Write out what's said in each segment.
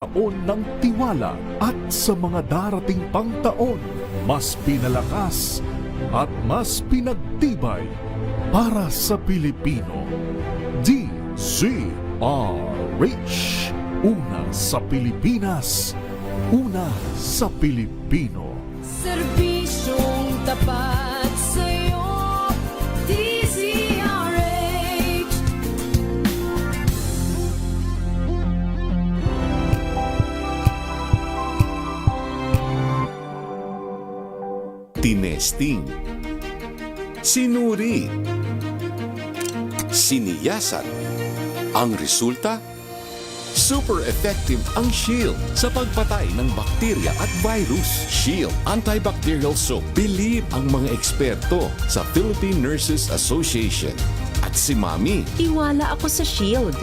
taon ng tiwala at sa mga darating pang taon, mas pinalakas at mas pinagtibay para sa Pilipino. DZRH. Una sa Pilipinas, una sa Pilipino. Serbisyong tapat sa'yo, DZRH. Tinesting, sinuri, siniyasan. Ang resulta, super effective ang Shield sa pagpatay ng bakterya at virus. Shield Antibacterial Soap. Believe ang mga eksperto sa Philippine Nurses Association. At si Mami, Tiwala ako sa Shield.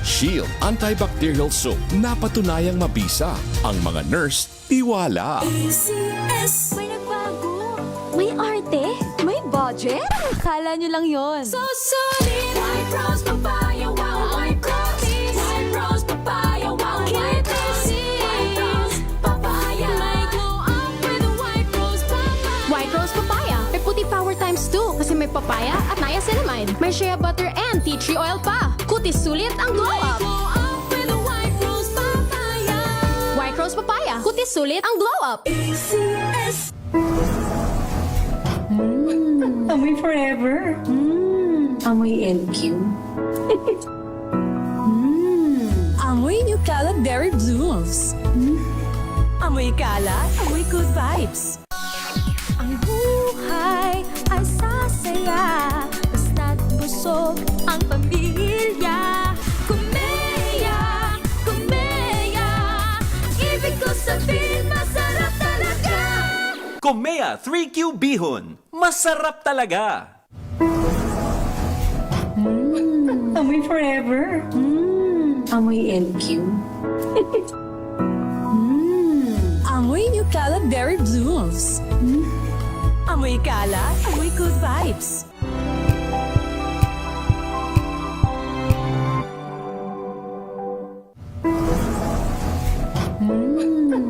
Shield Antibacterial Soap. Napatunayang mabisa. Ang mga nurse, tiwala. ACS. May nagbago. May arte. May budget. Akala nyo lang yon. So solid. White Rose Papaya, wow, White Rose. White Rose Papaya, wow, White Rose. White Rose Papaya. May glow up with a White Rose Papaya. White Rose Papaya. May puti power times 2 kasi may papaya at niacinamide. May shea butter and tea tree oil pa. Kutis sulit ang glow May up. glow up with a White Rose Papaya. White Rose Papaya. Kutis sulit ang glow up. ACS. Amoy forever. Amoy LQ. Amoy New Calad Berry Blues. Amoy kalat, amoy good vibes. Ang buhay ay sasaya. Basta't busog ang pamilya. Kumeya, kumeya. Ibig ko sabihin, masarap talaga. Komea 3Q Bihon. Masarap talaga! Amoy forever. Amoy LQ. Amoy New Calad Berry Blues. Amoy kalat, amoy good vibes.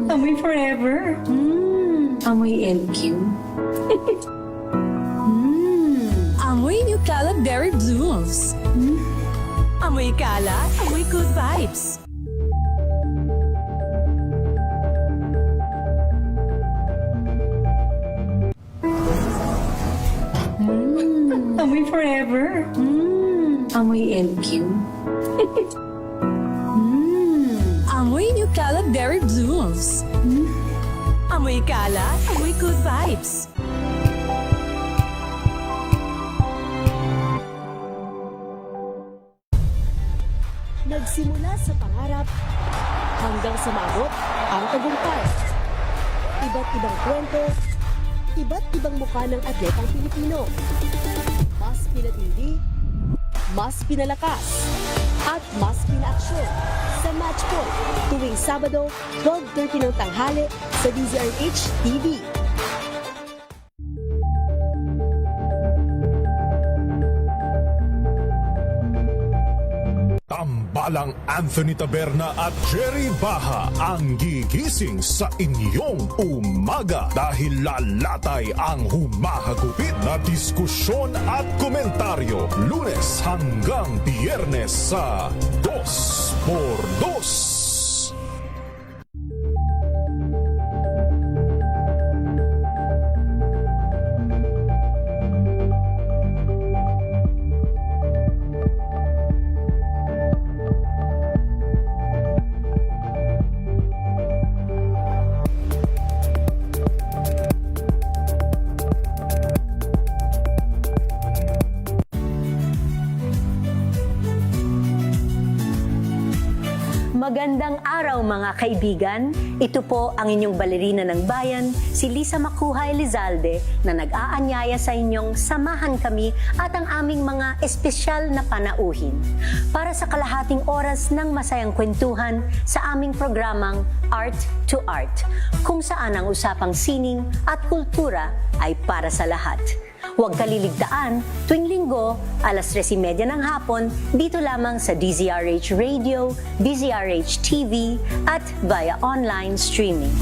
Amoy forever. Amoy LQ. Amoy New Calad Berry Blues. Amoy kalat, amoy good vibes. Amoy forever. Amoy LQ. Amoy New Calad Berry Blues. Amoy kalat, amoy good vibes. Nagsimula sa pangarap hanggang sa maabot ang tagumpay. Iba't ibang kwento, iba't ibang mukha ng atletang Pilipino. Mas pinatindi, mas pinalakas, at mas pinaaksyon sa Match Point tuwing Sabado, 12:30 ng tanghali sa DZRH TV. Tambalang Anthony Taberna at Jerry Baha ang gigising sa inyong umaga dahil lalatay ang humahagupit na diskusyon at komentaryo Lunes hanggang Biyernes sa 2x2. Magandang araw mga kaibigan. Ito po ang inyong balerina ng bayan, si Lisa Macuha Elizalde, na nag-aanyaya sa inyong samahan kami at ang aming mga espesyal na panauhin para sa kalahating oras ng masayang kwentuhan sa aming programang Art to Art, kung saan ang usapang sining at kultura ay para sa lahat. Huwag kaliligtaan, tuwing linggo, alas 3:30 ng hapon, dito lamang sa DZRH Radio, DZRH TV, at via online streaming.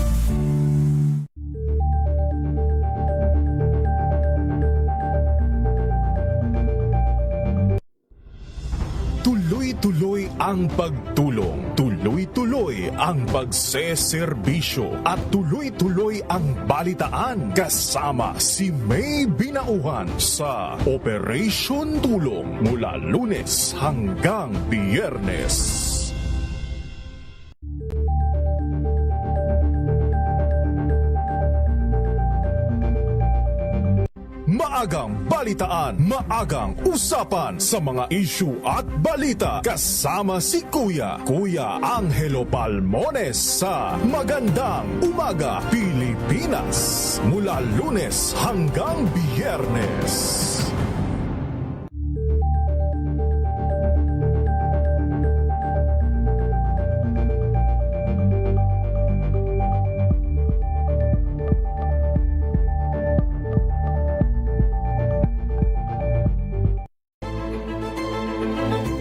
Tuloy-tuloy ang pagtulong, tuloy-tuloy ang pagseserbisyo, at tuloy-tuloy ang balitaan kasama si May Binauhan sa Operation Tulong mula Lunes hanggang Biyernes. Maagang balitaan, maagang usapan sa mga issue at balita kasama si Kuya Angelo Palmones sa Magandang Umaga Pilipinas mula Lunes hanggang Biyernes.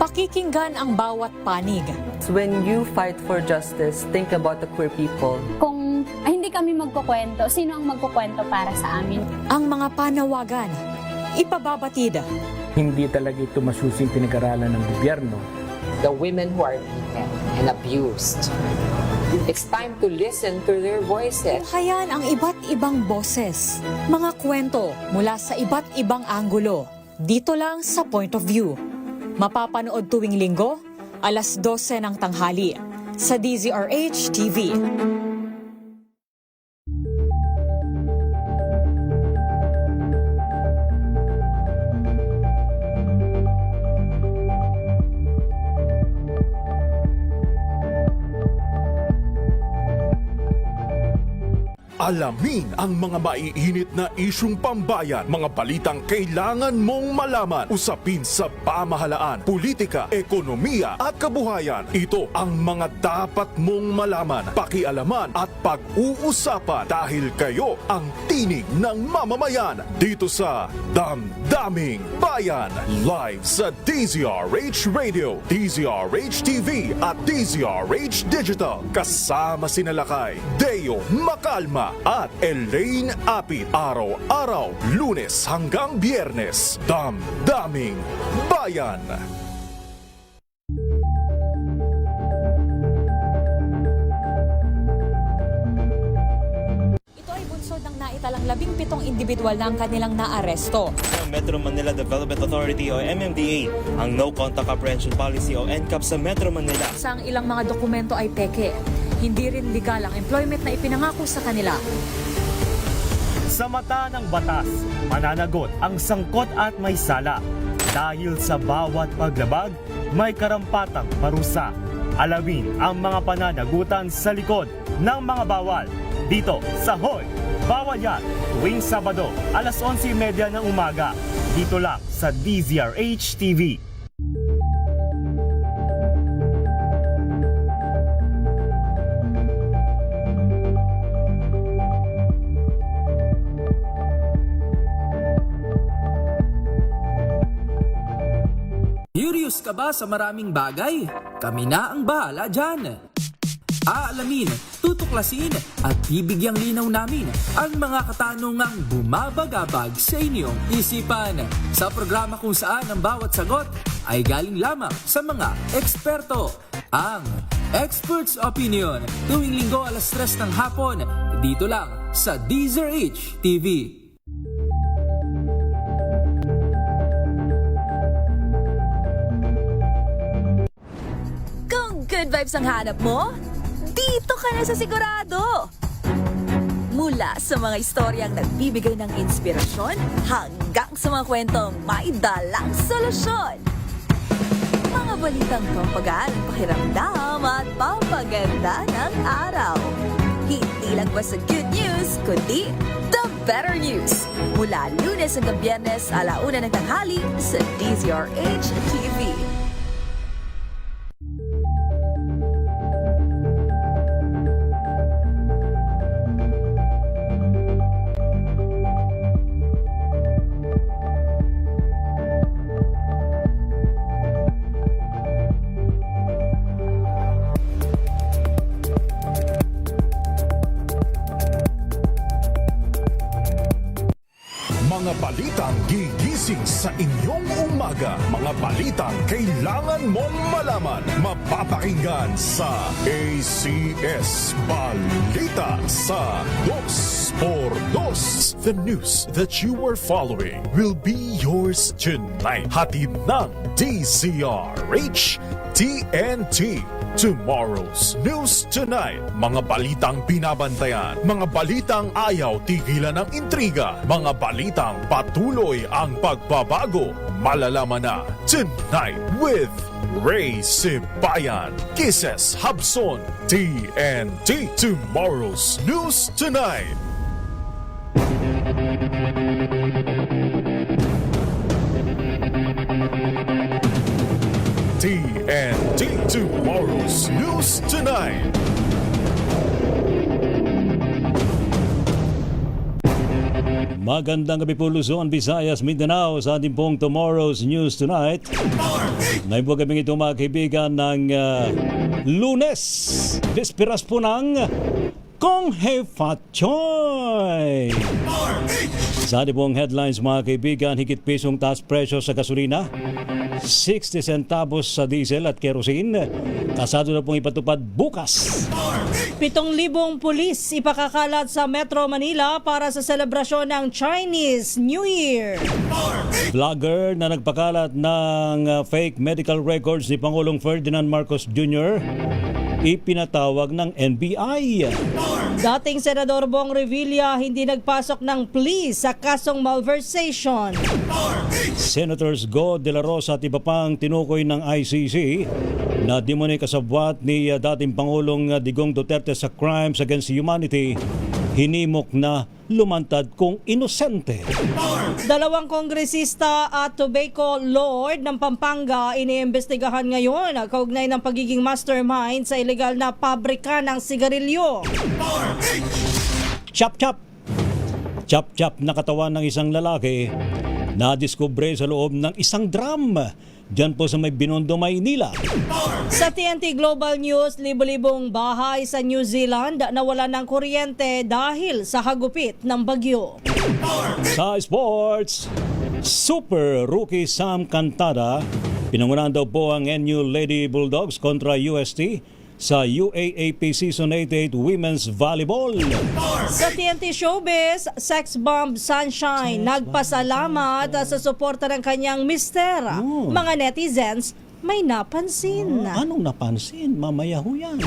Pakikinggan ang bawat panig. When you fight for justice, think about the queer people. Kung hindi kami magkukwento, sino ang magkukwento para sa amin? Ang mga panawagan, ipababatid. Hindi talaga ito masusing pinag-aralan ng gobyerno. The women who are beaten and abused. It's time to listen to their voices. Tunghayan ang iba't ibang boses, mga kwento mula sa iba't ibang anggulo. Dito lang sa Point of View. Mapapanood tuwing linggo, alas 12 ng tanghali sa DZRH TV. Alamin ang mga maiinit na isyung pambayan, mga balitang kailangan mong malaman, usapin sa pamahalaan, politika, ekonomiya at kabuhayan. Ito ang mga dapat mong malaman, pakialaman at pag-uusapan dahil kayo ang tinig ng mamamayan dito sa Damdaming Bayan. Live sa DZRH Radio, DZRH TV at DZRH Digital. Kasama sina Lakay, Deo Macalma at Elaine Apit. Araw-araw, Lunes hanggang Biyernes. Damdaming Bayan. Ito ay bunsod ng naitalang 17 individual na ang kanilang naaresto. Metro Manila Development Authority o MMDA ang No Contact Apprehension Policy o NCAP sa Metro Manila. Sa ilang mga dokumento ay peke. Hindi rin legal ang employment na ipinangako sa kanila. Sa mata ng batas, mananagot ang sangkot at may sala. Dahil sa bawat paglabag, may karampatang parusa. Alamin ang mga pananagutan sa likod ng mga bawal. Dito sa Hoy! Bawal Yan! Tuwing Sabado, alas 11:30 ng umaga. Dito lang sa DZRH TV. Curious ka ba sa maraming bagay? Kami na ang bahala dyan. Aalamin, tutuklasin at bibigyang linaw namin ang mga katanungang bumabagabag sa inyong isipan. Sa programa kung saan ang bawat sagot ay galing lamang sa mga eksperto. Ang Expert's Opinion, tuwing linggo alas 3 ng hapon, dito lang sa DZRH TV. Good vibes ang hanap mo? Dito ka na sa sigurado! Mula sa mga istoryang nagbibigay ng inspirasyon hanggang sa mga kwentong may dalang solusyon. Mga balitang pampagaan ang pakiramdam at pampaganda ng araw. Hindi lang ba sa good news, kundi the better news. Mula Lunes hanggang Biyernes, 1:00 ng tanghali sa DZRH TV. Mga balitang gigising sa inyong umaga. Mga balitang kailangan mong malaman. Mapapakinggan sa ACS Balita sa 2x2. The news that you are following will be yours tonight. Hatid ng DZRH TNT. Tomorrow's News Tonight. Mga balitang binabantayan. Mga balitang ayaw tigilan ng intriga. Mga balitang patuloy ang pagbabago. Malalaman na tonight with Ray Sibayan, Kisses Habson, TNT. Tomorrow's News Tonight. TNT. Tomorrow's News Tonight. Magandang gabi po Luzon, Visayas, Mindanao sa ating pong Tomorrow's News Tonight. Ngayon po kami ito mga kaibigan ng Lunes, Bisperas po ng Kong Hei Fat Choy. Sa ating pong headlines mga kaibigan, higit pisong taas presyo sa gasolina, 60 centavos sa diesel at kerosene. Kasado na pong ipatupad bukas. 7,000 pulis ipakakalat sa Metro Manila para sa selebrasyon ng Chinese New Year. Vlogger na nagpakalat ng fake medical records ni Pangulong Ferdinand Marcos Jr. ipinatawag ng NBI. Dating Senador Bong Revilla hindi nagpasok ng plea sa kasong malversation. Senators Go De La Rosa at iba pang tinukoy ng ICC na di mo na kasabwat ni dating Pangulong Digong Duterte sa crimes against humanity, hinimok na lumantad kung inosente. 2 kongresista at tobacco lord ng Pampanga iniimbestigahan ngayon kaugnay ng pagiging mastermind sa ilegal na pabrika ng sigarilyo. Chop-chop! Chop-chop na katawan ng isang lalaki na diskubre sa loob ng isang drum. Diyan po sa may Binondo, Maynila. Sa TNT Global News, libo-libong bahay sa New Zealand nawala ng kuryente dahil sa hagupit ng bagyo. Sa sports, super rookie Sam Cantada, pinangunahan daw po ang NU Lady Bulldogs kontra UST sa UAAP Season 88 Women's Volleyball. Sa TNT Showbiz, sex bomb Sunshine nagpasalamat sa suporta ng kanyang mister. Mga netizens may napansin. Anong napansin? Mamaya ho yan.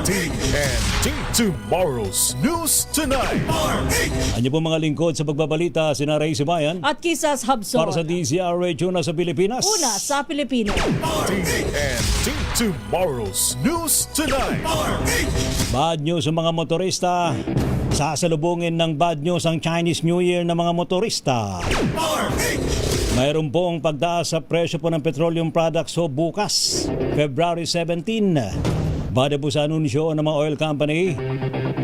TNT. Tomorrow's News Tonight. Anyo po mga lingkod sa pagbabalita, sina Ray Sibayan at Kisas Habson. Para sa DZRH, una sa Pilipinas. Una sa Pilipino. TNT. Tomorrow's News Tonight. Bad news sa mga motorista. Sasalubungin ng bad news ang Chinese New Year ng mga motorista. Mayroon pong pagtaas sa presyo po ng petroleum products so bukas, February 17. Bada po sa anunsyo ng mga oil company,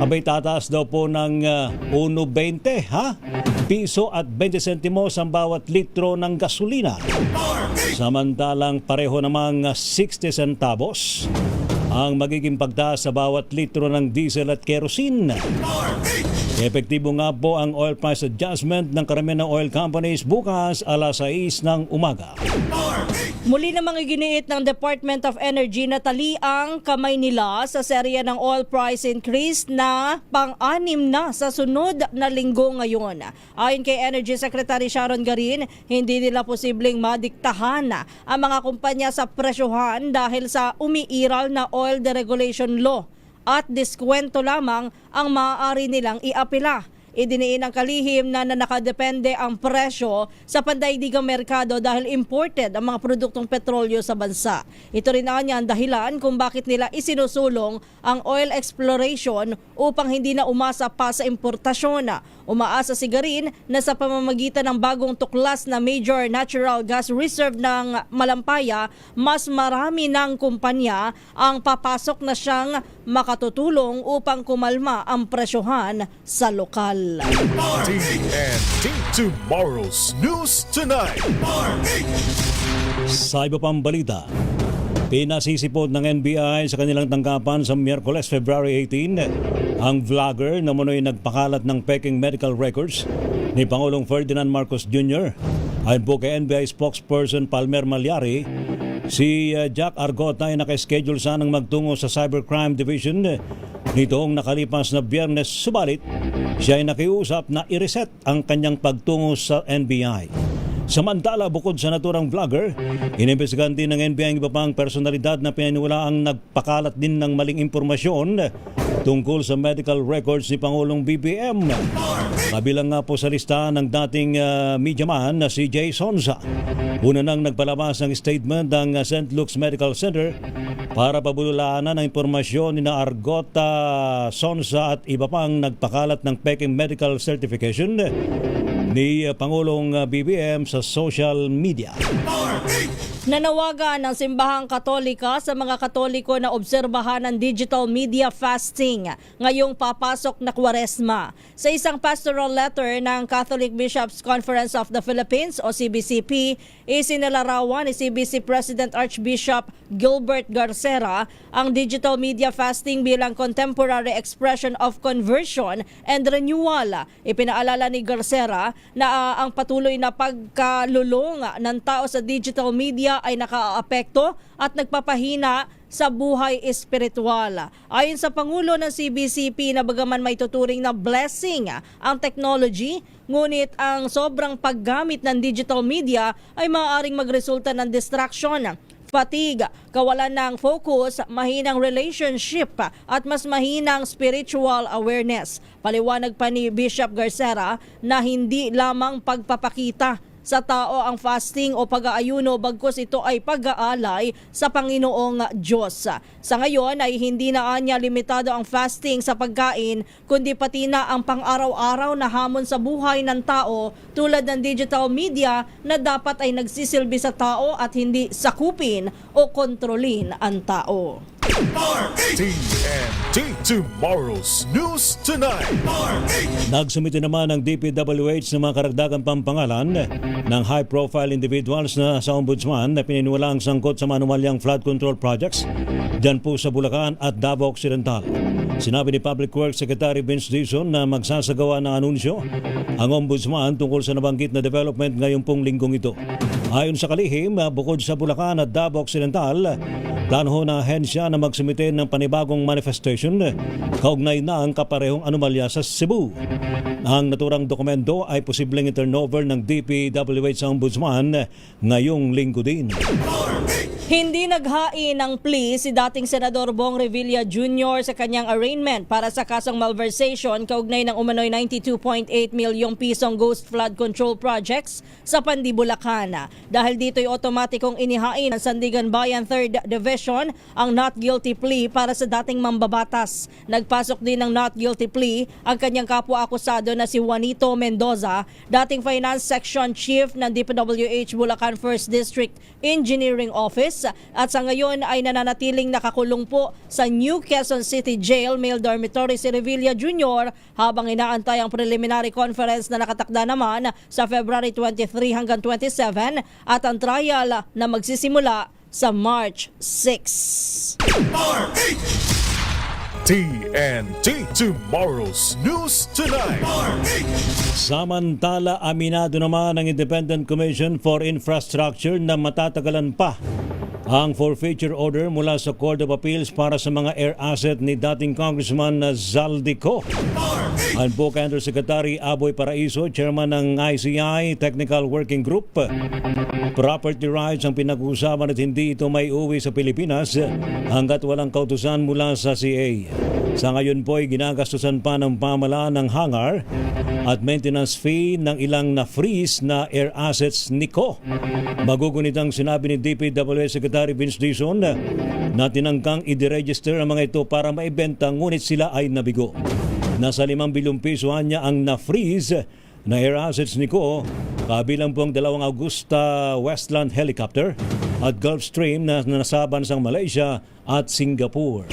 abay tataas daw po ng 1.20 piso at 20 sentimos ang bawat litro ng gasolina. Samantalang pareho namang 60 centavos ang magiging pagtaas sa bawat litro ng diesel at kerosene. Epektibo nga po ang oil price adjustment ng karamihan ng oil companies bukas alas 6 ng umaga. Muli namang iginiit ng Department of Energy na tali ang kamay nila sa serya ng oil price increase na pang-anim na sa sunod na linggo ngayon. Ayon kay Energy Secretary Sharon Garin, hindi nila posibleng madiktahan ang mga kumpanya sa presyohan dahil sa umiiral na oil deregulation law at diskwento lamang ang maaari nilang iapila. Idiniin ang kalihim na nakadepende ang presyo sa pandaigdigang merkado dahil imported ang mga produktong petrolyo sa bansa. Ito rin ang dahilan kung bakit nila isinusulong ang oil exploration upang hindi na umasa pa sa importasyon. Umaasa si Garin na sa pamamagitan ng bagong tuklas na Major Natural Gas Reserve ng Malampaya, mas marami ng kumpanya ang papasok na siyang makatutulong upang kumalma ang presyohan sa lokal. TNT. Tomorrow's News Tonight. Sa iba pang balita, pinasisipot ng NBI sa kanilang tanggapan sa Miyerkules, February 18, ang vlogger na munoy nagpakalat ng peking medical records ni Pangulong Ferdinand Marcos Jr. Ayon po kay NBI spokesperson Palmer Malyari, si Jack Argota ay naka-schedule sanang magtungo sa Cybercrime Division nitong nakalipas na Biyernes, subalit siya ay nakiusap na i-reset ang kanyang pagtungo sa NBI. Samantala, bukod sa naturang vlogger, inimbestigahan din ng NBI ang iba pang personalidad na pinaniwalaang nagpakalat din ng maling impormasyon tungkol sa medical records ni Pangulong BBM. Kabilang nga po sa listahan ng dating media man na si Jay Sonza. Una nang nagpalabas ng statement ng St. Luke's Medical Center para pabulaanan ang impormasyon ni Argota, Sonza at iba pang nagpakalat ng peking medical certification ni Pangulong BBM sa social media. Nanawagan ng Simbahang Katolika sa mga Katoliko na obserbahan ng digital media fasting ngayong papasok na Kwaresma. Sa isang pastoral letter ng Catholic Bishops Conference of the Philippines o CBCP, isinalarawan ni CBC President Archbishop Gilbert Garcera ang digital media fasting bilang contemporary expression of conversion and renewal. Ipinaalala ni Garcera na ang patuloy na pagkalulong ng tao sa digital media ay nakaapekto at nagpapahina sa buhay espiritual. Ayon sa Pangulo ng CBCP, na bagaman may tuturing na blessing ang technology, ngunit ang sobrang paggamit ng digital media ay maaaring magresulta ng distraction, fatigue, kawalan ng focus, mahinang relationship at mas mahinang spiritual awareness. Paliwanag pa ni Bishop Garcera na hindi lamang pagpapakita sa tao ang fasting o pag-aayuno, bagkus ito ay pag-aalay sa Panginoong Diyos. Sa ngayon ay hindi na anya limitado ang fasting sa pagkain, kundi pati na ang pang-araw-araw na hamon sa buhay ng tao tulad ng digital media na dapat ay nagsisilbi sa tao at hindi sakupin o kontrolin ang tao. TNT Tomorrow's News Tonight. Nagsumite naman ang DPWH ng mga karagdagang pampangalan ng high-profile individuals na sa Ombudsman na pininiwalaang sangkot sa manumalyang flood control projects dyan po sa Bulacan at Davao Occidental. Sinabi ni Public Works Secretary Vince Dizon na magsasagawa ng anunsyo ang Ombudsman tungkol sa nabanggit na development ngayong pong linggong ito. Ayon sa kalihim, bukod sa Bulacan at Davao Occidental, plano ho ng ahensya na magsumite ng panibagong manifestation kaugnay na ang kaparehong anomalya sa Cebu. Ang naturang dokumento ay posibleng i-turnover ng DPWH sa Ombudsman ngayong linggo din. Hindi naghain ng plea si dating Senador Bong Revilla Jr. sa kanyang arraignment para sa kasong malversation kaugnay ng umano'y 92.8 milyong pisong ghost flood control projects sa Pandi, Bulacan. Dahil dito'y otomatikong inihain ng Sandigan Bayan 3rd Division ang not guilty plea para sa dating mambabatas. Nagpasok din ng not guilty plea ang kanyang kapwa-akusado na si Juanito Mendoza, dating Finance Section Chief ng DPWH Bulacan 1st District Engineering Office, at sa ngayon ay nananatiling nakakulong po sa New Quezon City Jail Male Dormitory si Revilla Jr. habang inaantay ang preliminary conference na nakatakda naman sa February 23 hanggang 27 at ang trial na magsisimula sa March 6. TNT Tomorrow's News Tonight. Samantala, aminado naman ang Independent Commission for Infrastructure na matatagalan pa ang forfeiture order mula sa Court of Appeals para sa mga air asset ni dating Congressman Zaldico. Ayon po kay Undersecretary Aboy Paraiso, Chairman ng ICI Technical Working Group, property rights ang pinag-uusapan at hindi ito may uwi sa Pilipinas hanggat walang kautusan mula sa CA. Sa ngayon po ay ginagastusan pa ng pamahalaan ng hangar at maintenance fee ng ilang na-freeze na air assets ni Co. Magugunit ang sinabi ni DPWH Secretary Vince Dizon na tinangkang i-deregister ang mga ito para maibenta, ngunit sila ay nabigo. Nasa 5 bilyong piso niya ang na-freeze na air assets ni Co, kabilang po ang 2 Augusta Westland helicopter at Gulfstream na nasaban sa Malaysia at Singapore.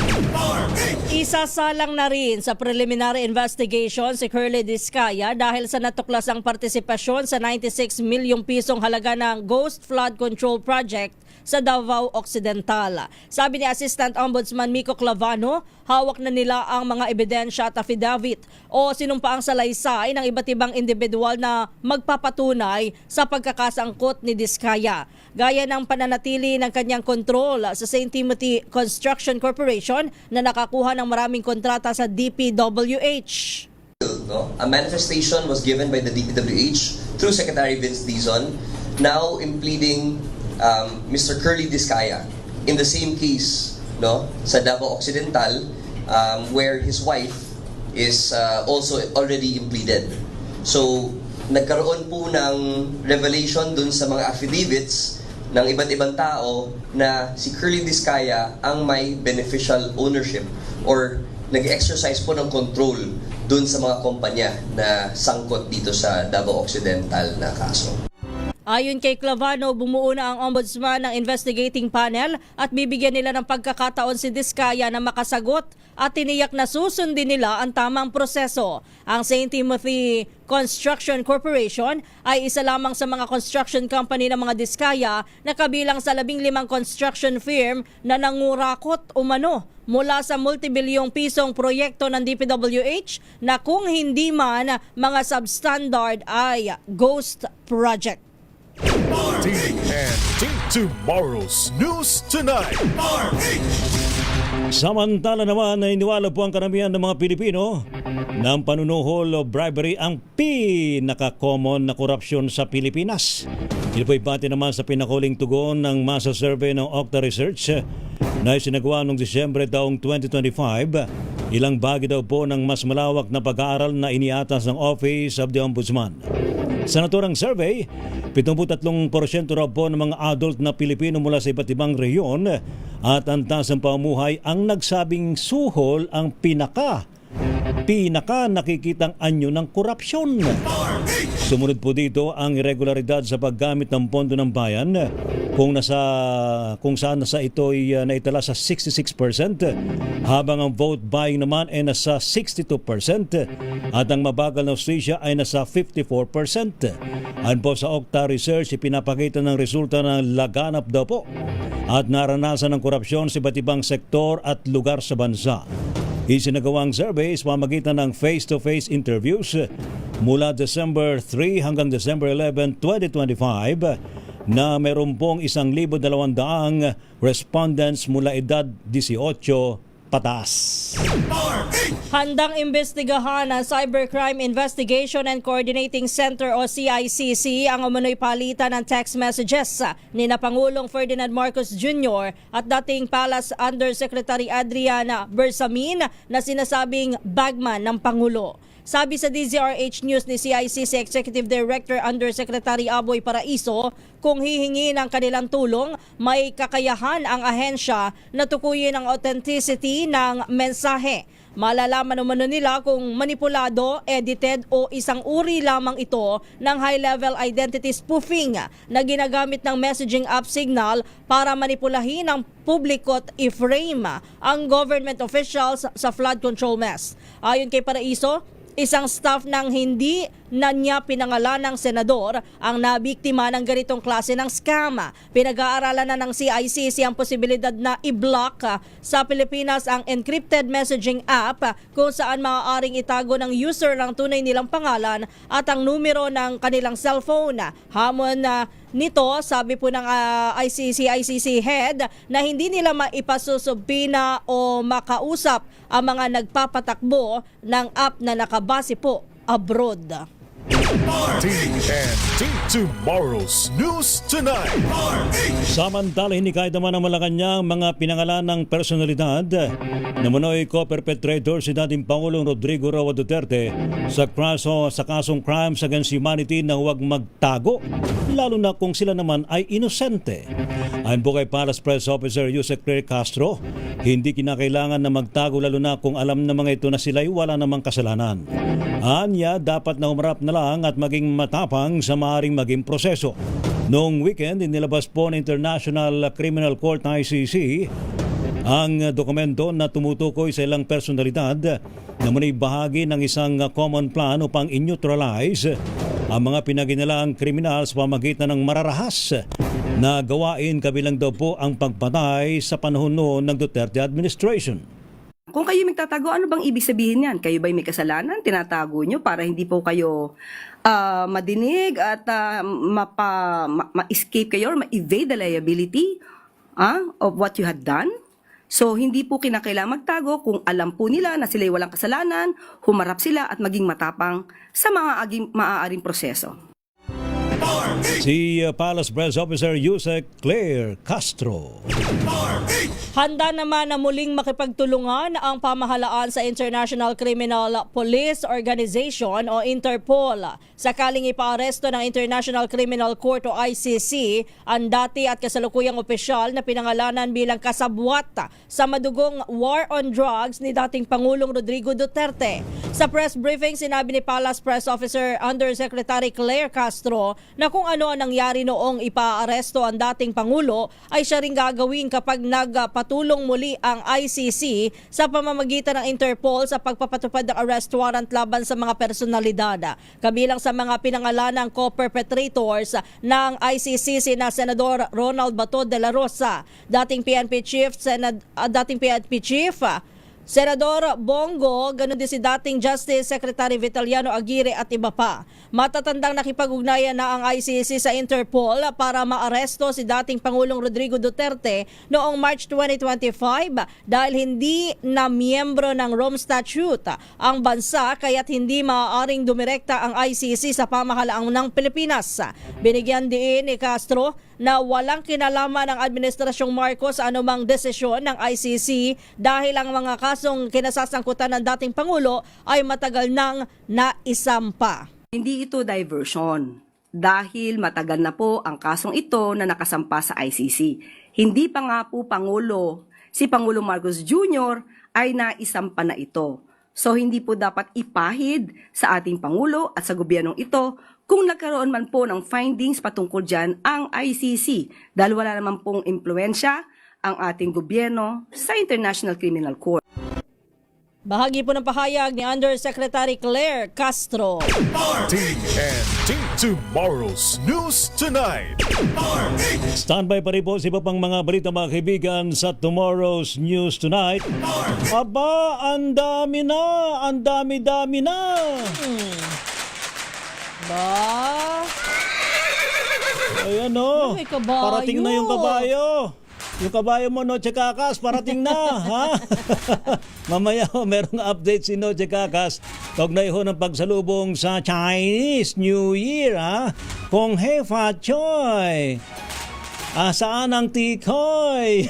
Isasalang na rin sa preliminary investigation si Curly Discaya dahil sa natuklasang partisipasyon sa 96 milyong pisong halaga ng Ghost Flood Control Project sa Davao Occidental. Sabi ni Assistant Ombudsman Miko Clavano, hawak na nila ang mga ebidensya at affidavit o sinumpaang salaysay ng iba't ibang individual na magpapatunay sa pagkakasangkot ni Diskaya. Gaya ng pananatili ng kanyang kontrol sa St. Timothy Construction Corporation na nakakuha ng maraming kontrata sa DPWH. No? A manifestation was given by the DPWH through Secretary Vince Dizon, now impleading Mr. Curly Diskaya in the same case, no, sa Davao Occidental, where his wife is also already impleaded. So, nagkaroon po ng revelation dun sa mga affidavits ng iba't ibang tao na si Curly Diskaya ang may beneficial ownership or nag-exercise po ng control dun sa mga kumpanya na sangkot dito sa Davao Occidental na kaso. Ayon kay Clavano, bumuo na ang ombudsman ng investigating panel at bibigyan nila ng pagkakataon si Diskaya na makasagot at tiniyak na susundin nila ang tamang proseso. Ang St. Timothy Construction Corporation ay isa lamang sa mga construction company ng mga Diskaya na kabilang sa 15 construction firm na nangurakot umano mula sa multibilyong pisong proyekto ng DPWH na kung hindi man mga substandard ay ghost project. TNT Tomorrow's News Tonight. Samantala naman, iniwala po ang karamihan ng mga Pilipino ng panunuhol o bribery ang pinaka-common na korupsyon sa Pilipinas. Ito po'y bati naman sa pinakuling tugon ng masa survey ng Okta Research na isinagawa noong Disyembre taong 2025. Ilang bahagi daw po ng mas malawak na pag-aaral na iniatas ng Office of the Ombudsman. Sa naturang survey, 73% raw po ng mga adult na Pilipino mula sa iba't ibang rehiyon at antas ng pamumuhay ang nagsabing suhol ang pinaka nakikitang anyo ng korupsyon. Sumunod po dito ang irregularidad sa paggamit ng pondo ng bayan kung saan nasa ito ay naitala sa 66%, habang ang vote buying naman ay nasa 62% at ang mabagal na hustisya ay nasa 54%. Ayon po sa Okta Research, ipinapakita ng resulta ng laganap daw po at naranasan ng korupsyon sa iba't ibang sektor at lugar sa bansa. Isinagawang survey sa pamamagitan ng face-to-face interviews mula December 3 hanggang December 11, 2025 na meron pong 1,200 respondents mula edad 18 pataas. Handang imbestigahan ng Cybercrime Investigation and Coordinating Center o CICC ang umano'y palitan ng text messages ni na Pangulong Ferdinand Marcos Jr. at dating Palace Undersecretary Adriana Bersamin na sinasabing bagman ng Pangulo. Sabi sa DZRH News ni CICC Executive Director Undersecretary Aboy Paraiso, kung hihingi ng kanilang tulong, may kakayahan ang ahensya na tukuyin ang authenticity ng mensahe. Malalaman umano nila kung manipulado, edited o isang uri lamang ito ng high-level identity spoofing na ginagamit ng messaging app Signal para manipulahin ng publiko at i-frame ang government officials sa flood control mess. Ayon kay Paraiso, isang staff ng hindi na niya pinangalan ng senador ang nabiktima ng ganitong klase ng scam. Pinag-aaralan na ng CICC ang posibilidad na i-block sa Pilipinas ang encrypted messaging app kung saan maaaring itago ng user ang tunay nilang pangalan at ang numero ng kanilang cellphone. Hamon nito, sabi po ng ICC head na hindi nila maipasusubpina o makausap ang mga nagpapatakbo ng app na nakabase po abroad. TNT Tomorrow's News Tonight. Samantala, hinikayat naman ng Malacanang mga pinangalan ng personalidad na manoy co-perpetrator si dating Pangulong Rodrigo Roa Duterte sa kasong crimes against humanity na huwag magtago, lalo na kung sila naman ay inosente. Ayon po kay Palace Press Officer Yusek Claire Castro, hindi kinakailangan na magtago lalo na kung alam na mga ito na sila'y wala namang kasalanan. Anya, dapat na humarap na lang at maging matapang sa maaaring maging proseso. Noong weekend, inilabas po ng International Criminal Court ICC ang dokumento na tumutukoy sa ilang personalidad na muna'y bahagi ng isang common plan upang in-neutralize ang mga pinaginalaang kriminal sa pamagitan ng mararahas na gawain, kabilang daw po ang pagpatay sa panahon noon ng Duterte administration. Kung kayo magtatago, ano bang ibig sabihin yan? Kayo ba'y may kasalanan? Tinatago nyo para hindi po kayo madinig at ma-escape kayo or ma-evade the liability of what you had done? So, hindi po kinakailangan magtago kung alam po nila na sila'y walang kasalanan, humarap sila at maging matapang sa mga maaaring proseso. Si Palace Press Officer Yusek Claire Castro. Handa naman na muling makipagtulungan ang pamahalaan sa International Criminal Police Organization o Interpol sakaling ipaaresto ng International Criminal Court o ICC ang dati at kasalukuyang opisyal na pinangalanan bilang kasabwat sa madugong war on drugs ni dating Pangulong Rodrigo Duterte. Sa press briefing, sinabi ni Palace Press Officer Undersecretary Claire Castro na kung ano ang nangyari noong ipaaresto ang dating Pangulo ay siya ring gagawin kapag nagpatulong muli ang ICC sa pamamagitan ng Interpol sa pagpapatupad ng arrest warrant laban sa mga personalidad. Kabilang sa mga pinangalanang co-perpetrators ng ICC sina Senador Ronald Bato de la Rosa, dating PNP Chief, Senador Bongo, ganun din si dating Justice Secretary Vitaliano Aguirre at iba pa. Matatandang nakipag-ugnayan na ang ICC sa Interpol para maaresto si dating Pangulong Rodrigo Duterte noong March 2025 dahil hindi na miyembro ng Rome Statute ang bansa kaya't hindi maaaring dumirekta ang ICC sa pamahalaan ng Pilipinas. Binigyan din ni Castro na walang kinalaman ng Administrasyong Marcos sa anumang desisyon ng ICC dahil ang mga kasong kinasasangkutan ng dating Pangulo ay matagal nang naisampa. Hindi ito diversion dahil matagal na po ang kasong ito na nakasampa sa ICC. Hindi pa nga po Pangulo, si Pangulo Marcos Jr. ay naisampa na ito. So hindi po dapat ipahid sa ating Pangulo at sa gobyernong ito kung nagkaroon man po ng findings patungkol dyan ang ICC dahil wala naman pong impluensya ang ating gobyerno sa International Criminal Court. Bahagi po ng pahayag ni Undersecretary Claire Castro. TNT Tomorrow's News Tonight. Standby pa rin po sa iba pang mga balita mga kaibigan sa Tomorrow's News Tonight. Aba, ang dami na! Ang dami-dami na! Ba? Ayan o, May kabayo. parating na yung kabayo. Yung kabayo mo, Noche Kakas, parating na, ha? Mamaya, merong update si Noche Kakas. Kaugnay ho ng pagsalubong sa Chinese New Year, ha? Kung He Fa Choy. Saan ang tikoy?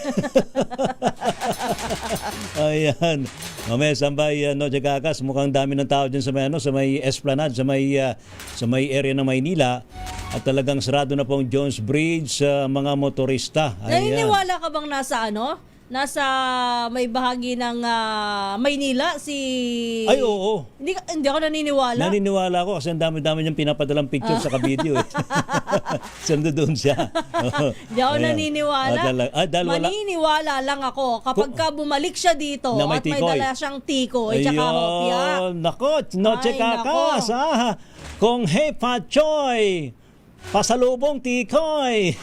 Ayan. Mamaya sambay Noche Kakas, mukhang dami ng tao dyan sa may Esplanade, sa may area ng Maynila. At talagang sarado na pong Jones Bridge sa mga motorista. Ayan. Naniniwala ka bang nasa may bahagi ng Maynila si... Ay, oo. Hindi ako naniniwala. Naniniwala ako kasi ang dami-dami niyang pinapadalang picture sa video. Sando doon siya. Hindi ako naniniwala. Maniniwala lang ako kapag ka bumalik siya dito at may dala siyang tikoy tsaka hopya. Nako, Noche Kakas. Kung He Fa Choy. Pasalubong tikoy.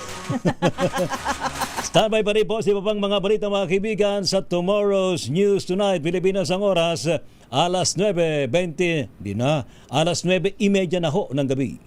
Standby pa rin po si pang mga balita mga kaibigan sa Tomorrow's News Tonight. Pilipinas ang oras, alas 9:20. Di na, alas 9:30 na ho ng gabi.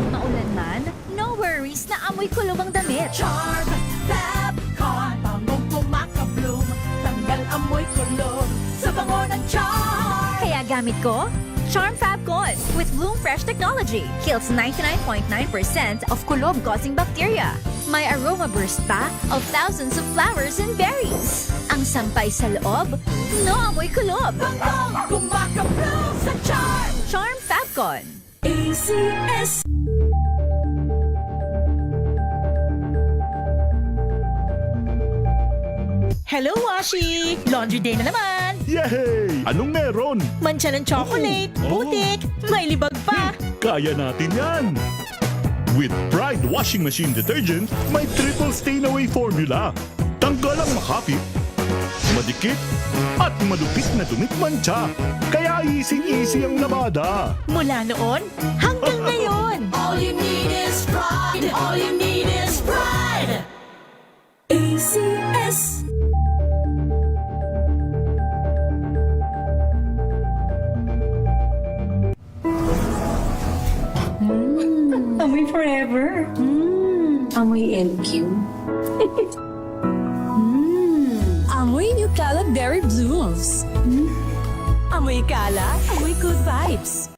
Maulan man, no worries na amoy kulubang damit. Charm Fabcon, bangong kumakabloom, tanggal amoy kulog sa bango ng Charm. Kaya gamit ko, Charm Fabcon with Bloom Fresh Technology. Kills 99.9% of kulob-causing bacteria. May aroma burst pa of thousands of flowers and berries. Ang sampay sa loob, no amoy kulob. Bangong kumakabloom sa Charm. Charm Fabcon. ACS. Hello, Washi! Laundry day na naman! Yay! Anong meron? Mancha ng chocolate, putik, may libag pa! Kaya natin yan! With Pride Washing Machine Detergent, may triple stain away formula. Tanggal ang makapit, madikit, at malupit na dumikmantsa. Kaya easy-easy ang labada. Mula noon hanggang ngayon. All you need is pride. All you need is pride. ACS. Amoy forever. Amoy LQ. Amoy New Calab Berry Blooms. Amoy kala, amoy good vibes.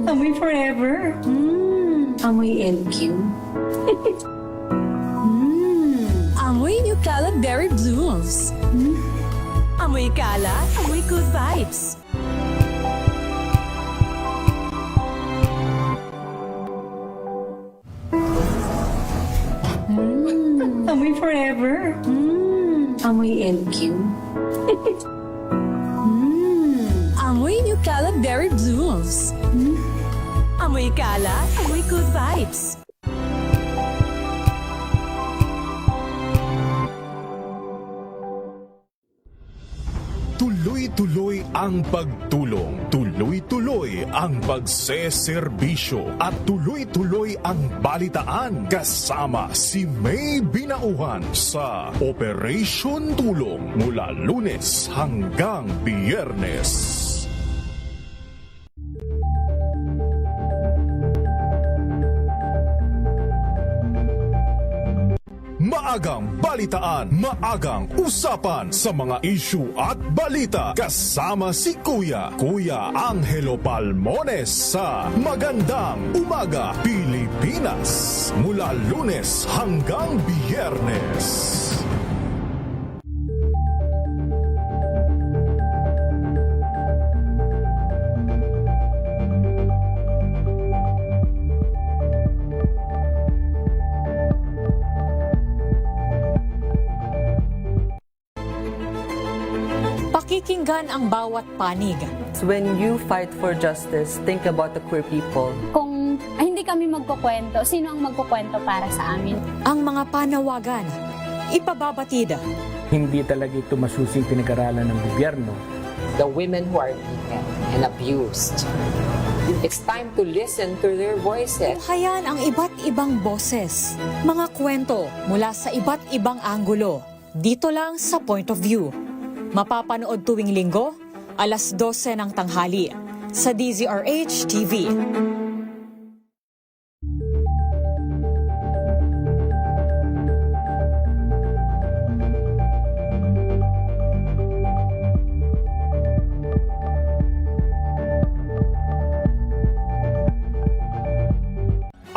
Amoy forever. Amoy LQ. Amoy New Calab Berry Blooms. Amoy kala, amoy good vibes. Amoy forever. Amoy LQ. Amoy New Calab Berry Blooms. Amoy kala, amoy good vibes. Tuloy-tuloy ang pagtulong, tuloy-tuloy ang pagseserbisyo, at tuloy-tuloy ang balitaan kasama si May Binauhan sa Operation Tulong mula Lunes hanggang Biyernes. Maagang balitaan, maagang usapan sa mga issue at balita kasama si Kuya Angelo Palmones sa Magandang Umaga Pilipinas mula Lunes hanggang Biyernes. Pakikinggan ang bawat panig. When you fight for justice, think about the queer people. Kung hindi kami magkukwento, sino ang magkukwento para sa amin? Ang mga panawagan, ipababatid. Hindi talaga ito masusing pinag-aralan ng gobyerno. The women who are beaten and abused. It's time to listen to their voices. Tunghayan ang iba't ibang boses, mga kwento mula sa iba't ibang anggulo. Dito lang sa Point of View. Mapapanood tuwing linggo, alas 12 ng tanghali sa DZRH TV.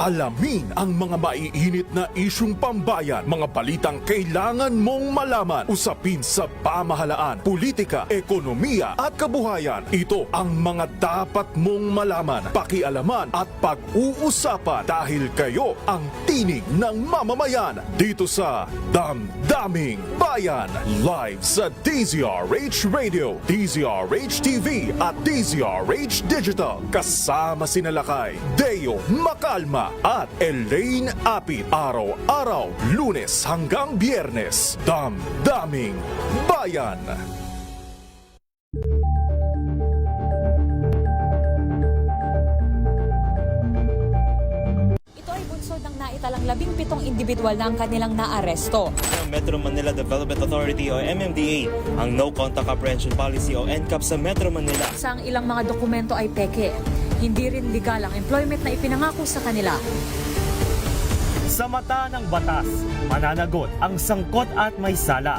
Alamin ang mga maiinit na isyung pambayan, mga balitang kailangan mong malaman, usapin sa pamahalaan, politika, ekonomiya at kabuhayan. Ito ang mga dapat mong malaman, pakialaman at pag-uusapan dahil kayo ang tinig ng mamamayan dito sa Damdaming Bayan. Live sa DZRH Radio, DZRH TV at DZRH Digital. Kasama sina Lakay, Deo Macalma at Elaine Apit. Araw-araw, Lunes hanggang Biyernes. Damdaming Bayan. Ito ay bunsod ng naitalang 17 individual na ang kanilang naaresto. Ng Metro Manila Development Authority o MMDA ang No Contact Apprehension Policy o NCAP sa Metro Manila. Sa ilang mga dokumento ay peke. Hindi rin legal ang employment na ipinangako sa kanila. Sa mata ng batas, mananagot ang sangkot at may sala.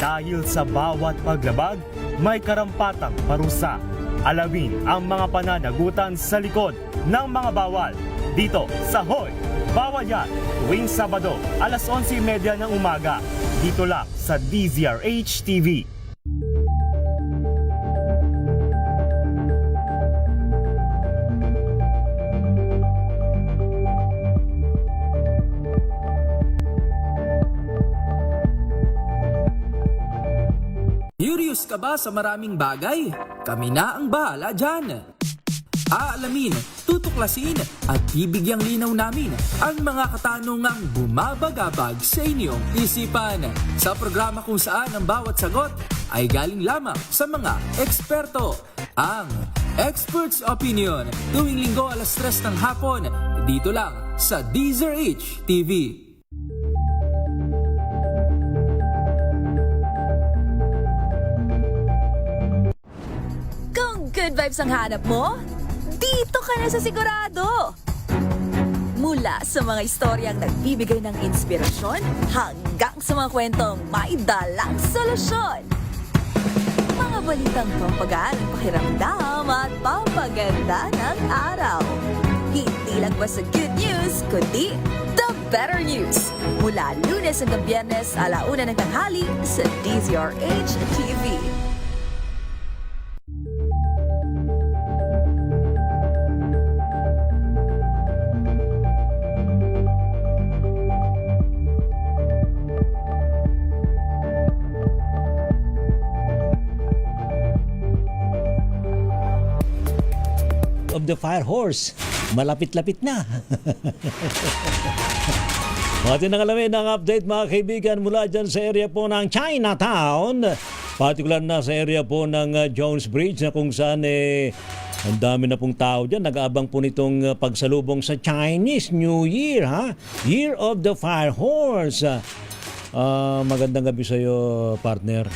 Dahil sa bawat paglabag, may karampatang parusa. Alamin ang mga pananagutan sa likod ng mga bawal. Dito sa Hoy! Bawal Yan! Tuwing Sabado, alas 11:30 ng umaga. Dito lang sa DZRH TV. Curious ka ba sa maraming bagay? Kami na ang bahala dyan. Aalamin, tutuklasin at bibigyang linaw namin ang mga katanungang bumabagabag sa inyong isipan. Sa programa kung saan ang bawat sagot ay galing lamang sa mga eksperto. Ang Expert's Opinion, tuwing linggo 3:00 ng hapon, dito lang sa DZRH TV. Kung good vibes ang hanap mo, dito ka na sa sigurado. Mula sa mga istoryang nagbibigay ng inspirasyon hanggang sa mga kwentong may dalang solusyon. Mga balitang pampagaan ang pakiramdam at papaganda ng araw. Hindi lang ba sa good news, kundi the better news. Mula Lunes hanggang Biyernes, 1:00 ng tanghali sa DZRH TV. Of the Fire Horse, malapit-lapit na. Atin ang alamin ang update mga kaibigan mula dyan sa area po ng Chinatown, particular na sa area po ng Jones Bridge na kung saan ang dami na pong tao dyan. Nag-aabang po nitong pagsalubong sa Chinese New Year, ha? Year of the Fire Horse. Magandang gabi sa iyo, partner.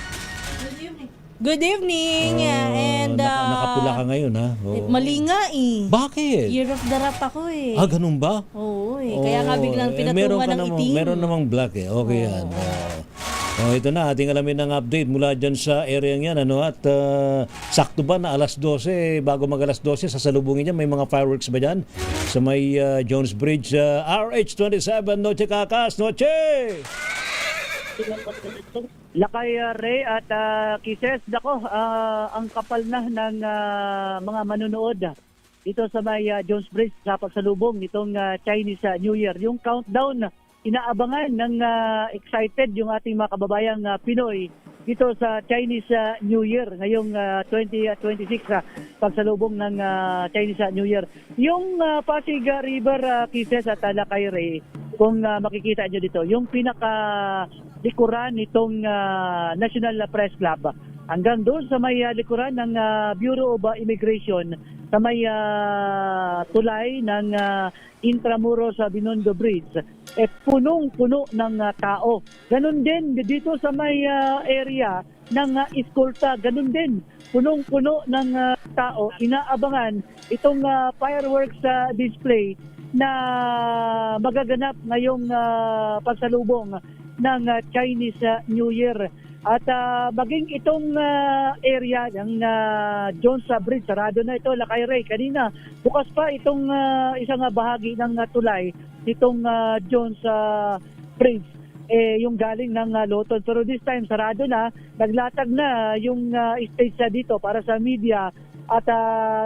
Good evening. And nakapula ka ngayon, ha? mali nga eh. Bakit? Year of the Rat ako eh. Ganun ba? Oo eh. Kaya nga biglang pinatungan ng itim. Meron namang black eh. Okay yan. Ito na, ating alamin ng update mula dyan sa area yan. At sakto ba na 12:00, bago mag 12:00, sasalubungin niya, may mga fireworks ba dyan? Sa may Jones Bridge, RH27, Noche Kakas, Noche! Lakay Ray at Kisses, nako, ang kapal na ng mga manunood dito sa may Jones Bridge sa pagsalubong nitong Chinese New Year. Yung countdown, inaabangan ng excited yung ating mga kababayang Pinoy dito sa Chinese New Year ngayong 2026 pagsalubong ng Chinese New Year. Yung Pasig River, Kisses at Lakay Ray, kung makikita nyo dito, yung pinaka likuran nitong National Press Club hanggang doon sa may likuran ng Bureau of Immigration sa may tulay ng Intramuros sa Binondo Bridge, punong-puno ng tao. Ganun din dito sa may area ng Escolta, ganun din, punong-puno ng tao. Inaabangan itong fireworks display na magaganap ngayong pagsalubong ng Chinese New Year. At maging itong area ng Jones Bridge, sarado na ito, Lakay Ray. Kanina, bukas pa itong isang bahagi ng tulay, itong Jones Bridge, yung galing ng Loton. Pero this time, sarado na, naglatag na yung stage dito para sa media. At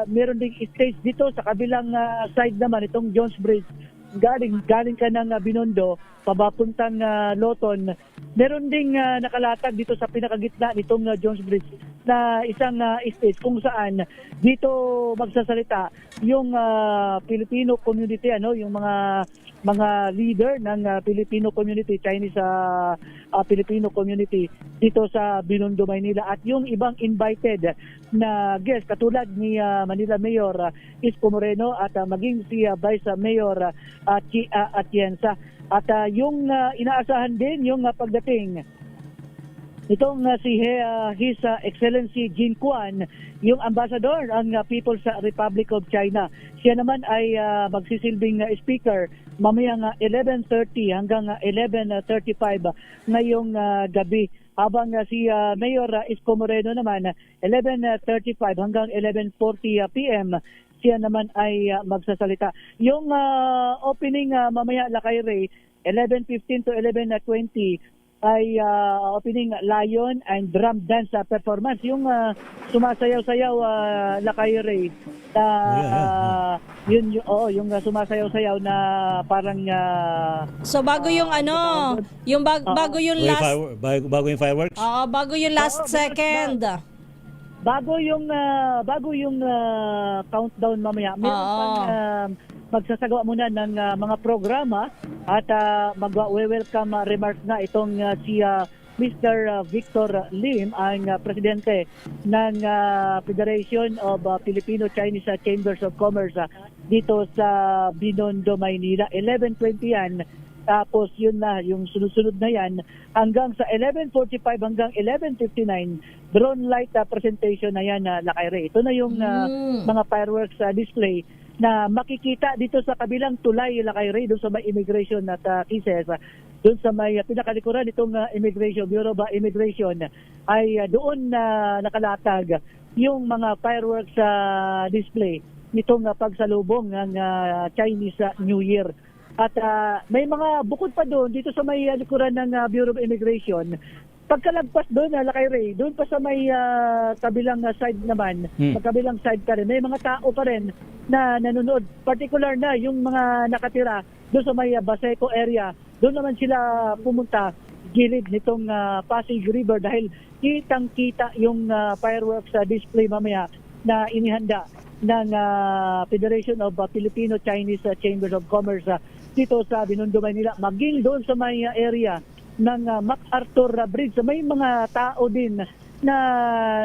meron ding stage dito sa kabilang side naman, itong Jones Bridge. Galing ka ng Binondo, pabapuntang Loton. Meron ding nakalatag dito sa pinakagitna nitong Jones Bridge na isang stage kung saan dito magsasalita yung Filipino community, yung mga leader ng Filipino community, Chinese Filipino community dito sa Binondo, Maynila, at yung ibang invited na guest katulad ni Manila Mayor Isko Moreno at maging si Vice Mayor Chi Atienza. At yung inaasahan din yung pagdating itong si His Excellency Jin Kuan, yung ambassador ng People's Republic of China. Siya naman ay magsisilbing speaker mamayang 11:30 hanggang 11:35 ngayong gabi. Habang si Mayor Isko Moreno naman 11:35 hanggang 11:40 p.m. siya naman ay magsasalita. Yung opening mamaya, Lakay Ray, 11:15 to 11:20 ay opening lion and drum dance performance. Yung sumasayaw-sayaw, Lakay Ray, yung sumasayaw-sayaw na parang so bago yung bago yung last bago yung fireworks? bago yung last second. bago yung countdown mamaya, meron pang magsasagawa muna ng mga programa at mag-welcome remarks na itong si Mr. Victor Lim, ang presidente ng Federation of Filipino-Chinese Chambers of Commerce dito sa Binondo, Maynila. 11:20 yan. Tapos yun na, yung sunod-sunod na yan, hanggang sa 11:45 hanggang 11:59, drone light presentation na yan, Lakay Ray. Ito na yung mga fireworks display na makikita dito sa kabilang tulay, Lakay Ray, doon sa may immigration at kisses. Doon sa may pinakalikuran itong Immigration Bureau of Immigration ay doon na nakalatag yung mga fireworks display nitong pagsalubong ng Chinese New Year. At may mga bukod pa doon dito sa may likuran ng Bureau of Immigration. Pagkalagpas doon, Lakay Ray, doon pa sa may kabilang side naman, kabilang side pa rin, may mga tao pa rin na nanonood. Particular na yung mga nakatira doon sa may Baseco area. Doon naman sila pumunta gilid nitong Pasig River dahil kitang-kita yung fireworks display mamaya na inihanda ng Federation of Filipino-Chinese Chambers of Commerce dito sa Binondo, Maynila. Maging doon sa may area ng MacArthur Bridge. May mga tao din na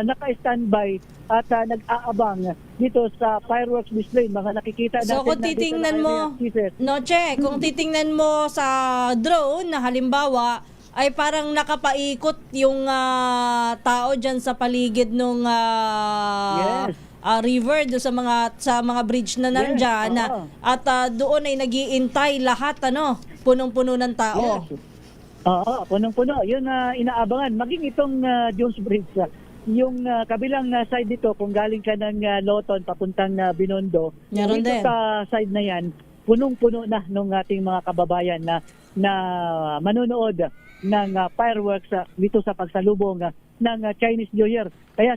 naka-standby at nag-aabang dito sa fireworks display. Mga nakikita natin. So kung titingnan mo, Noche, kung titingnan mo sa drone na halimbawa, ay parang nakapaikot yung tao dyan sa paligid ng river do sa mga bridge na nandyan. At doon ay nag-iintay lahat, punong-puno ng tao. Yes. Oo, punong-puno. Yun inaabangan. Maging itong Jones Bridge, yung kabilang side dito, kung galing ka ng Loton papuntang Binondo, dito sa side na yan, punong-puno na ng ating mga kababayan na manonood ng fireworks dito sa pagsalubong ng Chinese New Year. Kaya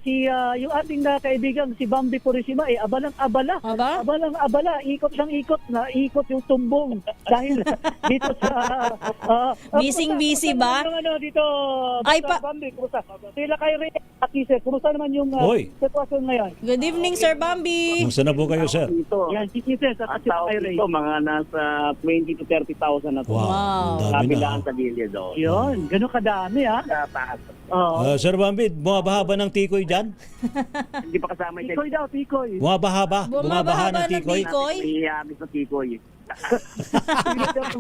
yung ating kaibigan si Bambi Purisima abalang-abala. Abalang-abala, ikot ikot yung tumbong dahil dito sa busy ba? Dito Bambi, kumusta? Sila kay Ray Akise, kumusta naman yung sitwasyon ngayon? Good evening, Sir Bambi. Kumusta na po kayo, sir? Yan, si Kise at si kay Ray. Ito, mga nasa 20 to 30,000 na to. Wow. Kabilaan sa gilid. Yun, gano'n kadami Sir Bambi, bumabaha ba ng tikoy dyan? Hindi pa kasama yung Tikoy daw, tikoy. Bumabaha ng tikoy? May hagis na tikoy.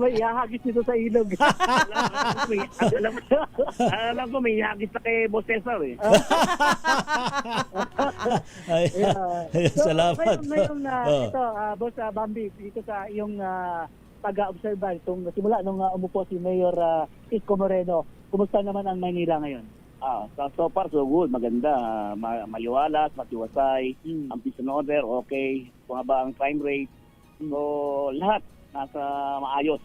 May ihahagis nito sa ilog. Alam ko may hagis na kay Boss Cesar Salamat. Ngayon ito, Boss Bambi, dito sa iyong pag-observe itong simula nung umupo si Mayor Isko Moreno, kumusta naman ang Maynila ngayon? So far so good, maganda, maliwalas, matiwasay, ang peace and order, okay, bumaba ang crime rate, so lahat nasa maayos.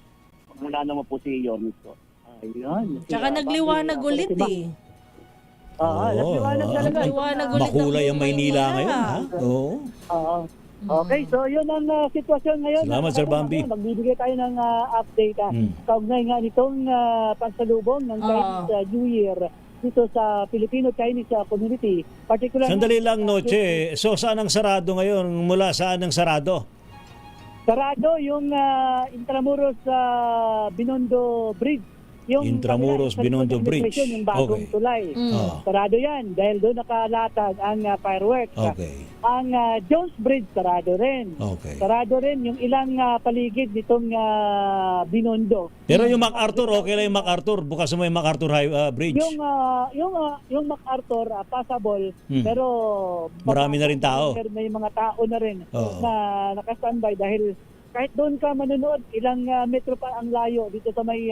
Mula naman po si Yornito. Ayun. Tsaka nagliwanag ulit nagliwanag talaga. Makulay ang Maynila ngayon, ha? Oo. Okay, so yun ang sitwasyon ngayon. Salamat, Sir Bambi. Magbibigay tayo ng update kaugnay nga nitong pagsalubong ng Chinese New Year dito sa Filipino-Chinese community. Particular. Sandali lang, Noche. So saan ang sarado ngayon? Mula saan ang sarado? Sarado yung Intramuros Binondo Bridge. Yung Intramuros Binondo Bridge. Yung bagong tulay. Sarado yan dahil doon nakalatag ang fireworks. Ang Jones Bridge, sarado rin. Sarado rin yung ilang paligid nitong Binondo. Pero yung MacArthur, okay lang yung MacArthur. Bukas mo yung MacArthur Bridge. Yung MacArthur, passable. Pero marami na rin tao. May mga tao na rin na nakastandby dahil kahit doon ka manonood, ilang metro pa ang layo dito sa may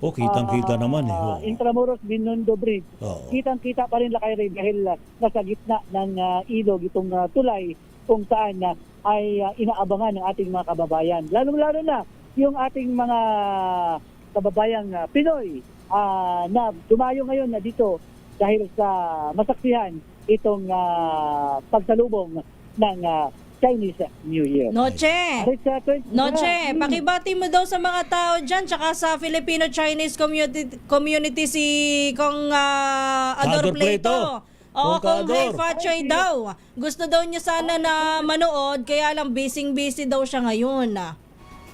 kitang-kita naman Intramuros Binondo Bridge. Kitang-kita pa rin Lakay Ray dahil nasa gitna ng ilog itong tulay kung saan ay inaabangan ng ating mga kababayan. Lalo-lalo na yung ating mga kababayang Pinoy na dumayo ngayon na dito dahil sa masaksihan itong pagsalubong ng Chinese New Year. Noche, pakibati mo daw sa mga tao dyan tsaka sa Filipino-Chinese community si Kong Ador Plato. Oo, kung Hey Ador. Fatchoy daw. Gusto daw niya sana na manood, kaya lang busy daw siya ngayon.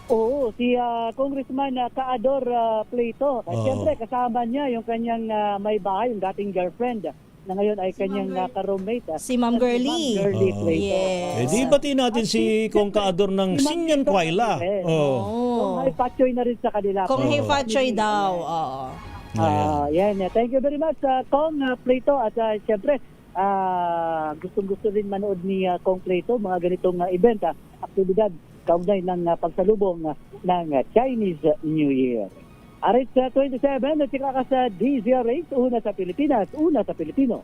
Oo, si Congressman Kaador Plato. At Oo. siyempre, kasama niya yung kanyang may bahay, yung dating girlfriend na ngayon ay kanyang ka-roommate. Si Ma'am Girlie. Girlie Oo. Plato. Yes. Di bati natin si Kong Kaador ng Sinyan Kwaila. Kung may Fatchoy na rin sa kanila. Kung Hey Fatchoy daw. Oo. Yan. Thank you very much, Kong Plato. At siyempre, gustong-gusto rin manood ni Kong Plato mga ganitong event, aktibidad, kaugnay ng pagsalubong ng Chinese New Year. RH27, nagsika ka sa DZRH, una sa Pilipinas, una sa Pilipino.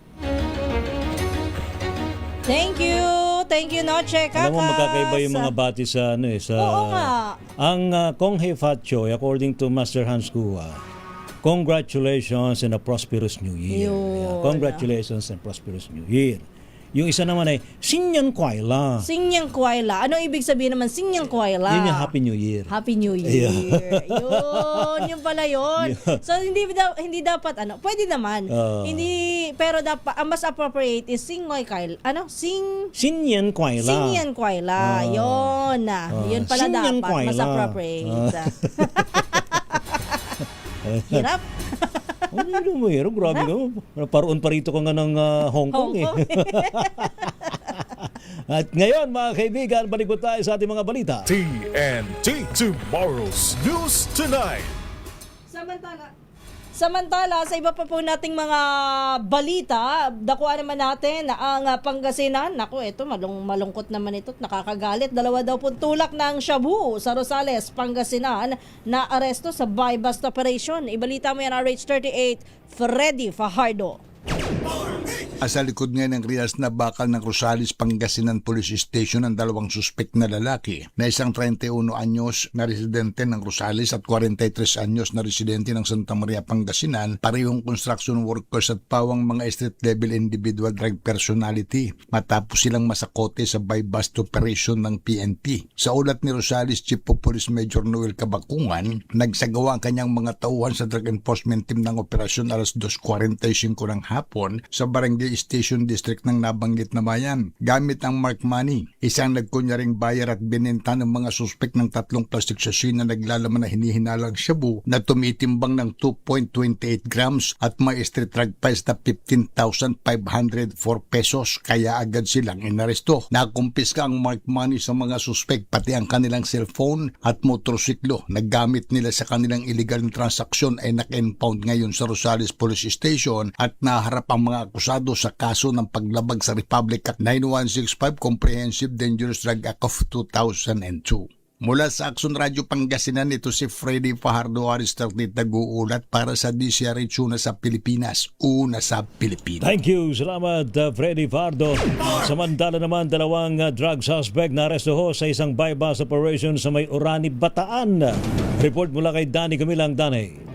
Thank you, Noche Kakas. Alam mo, magkakaiba yung mga bati sa sa Oo nga. ang Kong Hei Fat Choy, according to Master Hans Kua. Congratulations and a prosperous new year. Yun. Congratulations and prosperous new year. Yung isa naman ay Sinyan Kwaila. Singyang Kwaila. Ano ibig sabihin naman Singyang Kwaila? Yun yung Happy New Year. Happy New Year. Yeah. Yun pala yun. Yeah. So hindi dapat pwede naman. Hindi, pero dapat ang mas appropriate is Singoy Kwaila. Sinyan Kwaila. Sinyan Kwaila. Yun. Yun pala Sinyan dapat Kwaila. mas appropriate. Hirap. Ano mo hirap? Grabe ka. Paroon pa rito ka nga ng Hong Kong. At ngayon mga kaibigan, balik po tayo sa ating mga balita. TNT Tomorrow's News Tonight. Samantala, sa iba pa po nating mga balita, dakuan naman natin ang Pangasinan. Naku, ito malungkot naman ito, nakakagalit. 2 daw po tulak ng shabu sa Rosales, Pangasinan na aresto sa buy-bust operation. Ibalita mo yan, RH38, Freddy Fajardo. Sa likod nga ng rihas na bakal ng Rosales, Pangasinan Police Station ang 2 suspek na lalaki na isang 31 anyos na residente ng Rosales at 43 anyos na residente ng Santa Maria, Pangasinan, parehong construction workers at pawang mga street-level individual drug personality matapos silang masakote sa buy-bust operation ng PNP. Sa ulat ni Rosales Chief of Police Major Noel Cabakungan, nagsagawa ang kanyang mga tauhan sa Drug Enforcement Team ng operasyon alas 2:45 ng hapon sa Barangay Station District ng nabanggit na bayan. Gamit ang marked money, isang nagkunyaring bayar at binenta ng mga suspek ng 3 plastic sachet na naglalaman na hinihinalang shabu na tumitimbang ng 2.28 grams at may street drug price na 15,504 pesos, kaya agad silang inaresto. Nakumpiska ang marked money sa mga suspek pati ang kanilang cellphone at motorsiklo na gamit nila sa kanilang illegal na transaksyon ay naka-impound ngayon sa Rosales Police Station at naharap ang mga akusado sa kaso ng paglabag sa Republic Act 9165 Comprehensive Dangerous Drug Act of 2002. Mula sa Action Radio Pangasinan, ito si Freddy Fajardo Aristartita nag-uulat para sa DCRH una sa Pilipinas, una sa Pilipinas. Thank you. Salamat, Freddy Fajardo. Samantala naman, 2 drug suspect na aresto sa isang buy-bust operation sa may Orani, Bataan. Report mula kay Danny Camilang. Danny.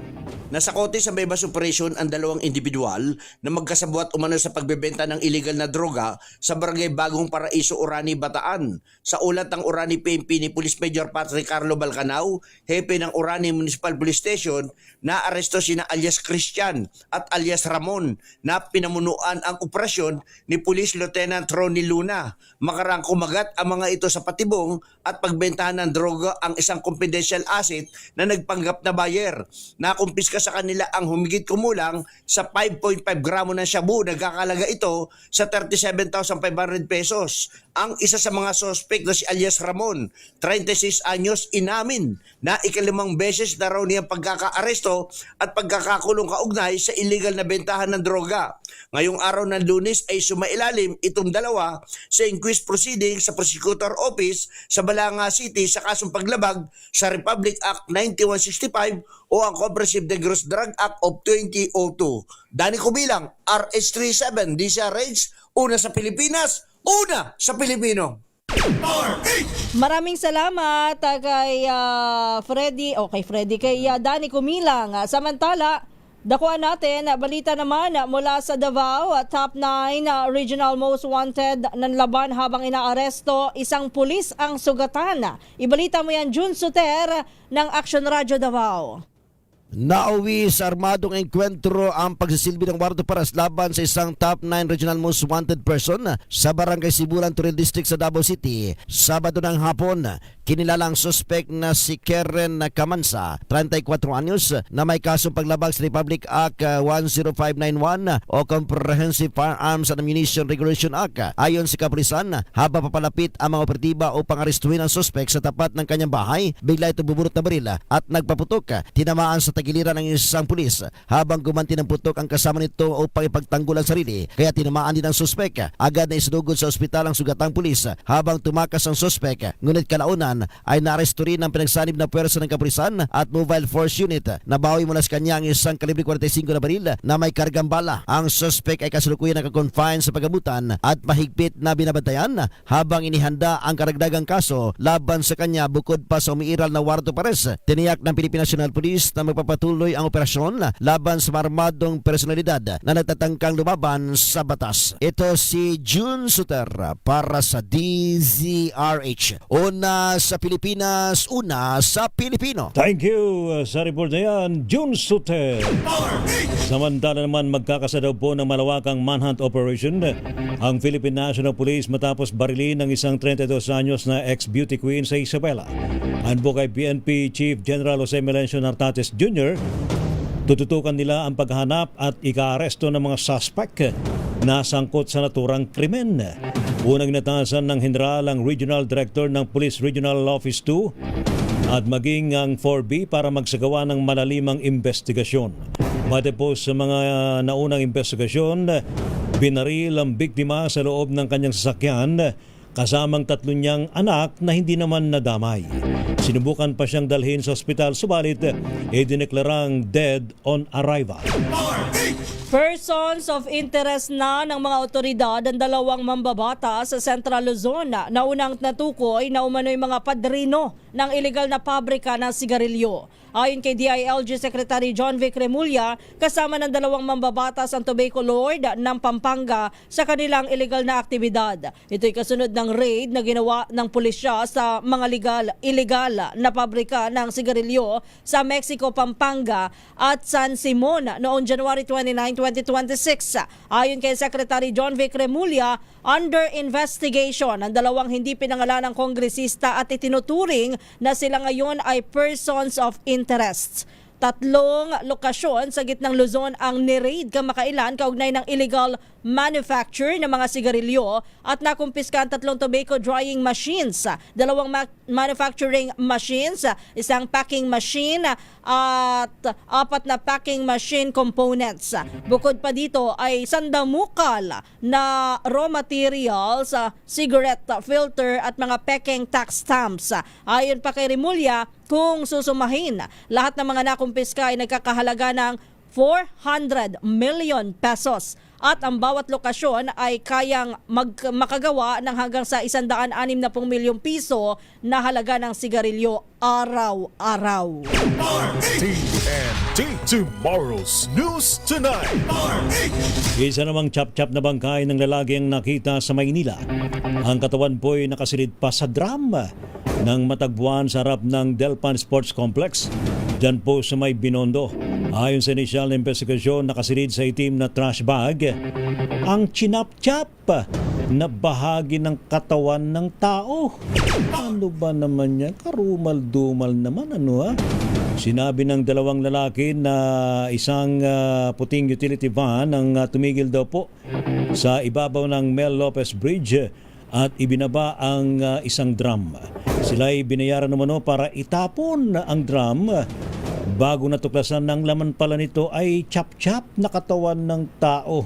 Nasakote sa buy-bust operation ang 2 individual na magkasabuat umano sa pagbebenta ng illegal na droga sa Barangay Bagong Paraiso, Orani, Bataan. Sa ulat ng Orani PNP ni Police Major Patrick Carlo Balcanao, hepe ng Orani Municipal Police Station, naaresto sina alias Christian at alias Ramon na pinamunuan ang operasyon ni Police Lieutenant Ronnie Luna. Makarang kumagat ang mga ito sa patibong at pagbentahan ng droga ang isang confidential asset na nagpanggap na buyer. Nakumpiska sa kanila ang humigit kumulang sa 5.5 gramo ng shabu. Nagkakalaga ito sa 37,500 pesos. Ang isa sa mga suspect na si alias Ramon, 36 anyos, inamin na 5 beses na raw niyang pagkakaaresto at pagkakakulong kaugnay sa illegal na bentahan ng droga. Ngayong araw ng Lunes ay sumailalim itong dalawa sa inquest proceeding sa Prosecutor Office sa Balanga City sa kasong paglabag sa Republic Act 9165 o ang Comprehensive Dangerous Drug Act of 2002. Danny Kubilang, RH37, DCRH, una sa Pilipinas, una sa Pilipino. Maraming salamat kay kay Danny Kumilang. Samantala, dakuan natin, balita naman mula sa Davao, top 9 regional most wanted ng laban habang inaaresto, isang pulis ang sugatan. Ibalita mo yan, June Suter ng Action Radio Davao. Nauwi sa armadong engkwentro ang pagsisilbi ng warto paras laban sa isang top 9 regional most wanted person sa Barangay Sibulan, Turil District sa Davao City. Sabado ng hapon, kinilala ang suspect na si Karen Camansa, 34 anyos, na may kasong paglabag sa Republic Act 10591 o Comprehensive Firearms and Ammunition Regulation Act. Ayon sa kapulisan, habang papalapit ang mga operatiba upang arestuhin ang suspect sa tapat ng kanyang bahay, bigla ito bubunot na baril at nagpaputok. Tinamaan sa tagiliran ng isang pulis habang gumanti ng putok ang kasama nito upang ipagtanggol ang sarili, kaya tinamaan din ang suspect. Agad na isinugod sa ospital ang sugatang pulis habang tumakas ang suspect, ngunit kalaunan ay naaresto rin ang pinagsanib na pwersa ng kapulisan at mobile force unit. Nabawi mula sa kanya ang isang kalibre 45 na baril na may kargang bala. Ang suspect ay kasalukuyan nakakonfine sa pagamutan at mahigpit na binabantayan habang inihanda ang karagdagang kaso laban sa kanya bukod pa sa umiiral na warto pares. Tiniyak ng Philippine National Police na magpapatuloy ang operasyon laban sa armadong personalidad na nagtatangkang lumaban sa batas. Ito si June Suter para sa DZRH. Una sa Pilipinas, una sa Pilipino. Thank you sa report na yan, June Suter. Samantala naman, magkakasa daw po ng malawakang manhunt operation ang Philippine National Police matapos barilin ng isang 32 anyos na ex-beauty queen sa Isabela. Ayon po kay PNP Chief General Jose Melencio Nartates Jr., tututukan nila ang paghahanap at ika-aresto ng mga suspect na sangkot sa naturang krimen. Unang inatasan ng General ang Regional Director ng Police Regional Office 2 at maging ang 4B para magsagawa ng malalimang investigasyon. Bate po sa mga naunang investigasyon, binaril ang biktima sa loob ng kanyang sasakyan kasamang 3 niyang anak na hindi naman nadamay. Sinubukan pa siyang dalhin sa ospital subalit idineklarang dead on arrival. Persons of interest na ng mga otoridad ang 2 mambabata sa Central Luzon na unang natukoy na umano'y mga padrino ng ilegal na pabrika ng sigarilyo. Ayon kay DILG Secretary John Vic Remulla, kasama ng 2 mambabatas ang tobacco lord ng Pampanga sa kanilang ilegal na aktibidad. Ito'y kasunod ng raid na ginawa ng pulisya sa mga illegal na pabrika ng sigarilyo sa Mexico, Pampanga at San Simon noong January 29, 2026. Ayon kay Secretary John Vic Remulla, under investigation ang 2 hindi pinangalanang kongresista at itinuturing na sila ngayon ay persons of interest. 3 lokasyon sa gitnang Luzon ang ni-raid kamakailan kaugnay ng illegal manufacture ng mga sigarilyo at nakumpiska ang 3 tobacco drying machines, 2 manufacturing machines, 1 packing machine at 4 na packing machine components. Bukod pa dito ay sandamukal na raw materials, cigarette filter at mga packing tax stamps. Ayon pa kay Remulla, kung susumahin, lahat ng mga nakumpiska ay nagkakahalaga ng 400 million pesos at ang bawat lokasyon ay kayang makagawa ng hanggang sa 160 milyong piso na halaga ng sigarilyo araw-araw. TNT Tomorrow's News Tonight. Isa namang chap-chap na bangkay ng lalaki ang nakita sa Maynila. Ang katawan po'y nakasilid pa sa drum ng matagpuan sa harap ng Delpan Sports Complex, dyan po sa may Binondo. Ayon sa inisyal na investigasyon, nakasilid sa itim na trash bag ang chinap-chap na bahagi ng katawan ng tao. Ano ba naman yan? Karumal-dumal naman, ano ha? Sinabi ng 2 lalaki na isang puting utility van ang tumigil daw po sa ibabaw ng Mel Lopez Bridge at ibinaba ang isang drum. Sila'y binayaran naman para itapon ang drum. Bago natuklasan ng laman pala nito ay chap-chap na katawan ng tao.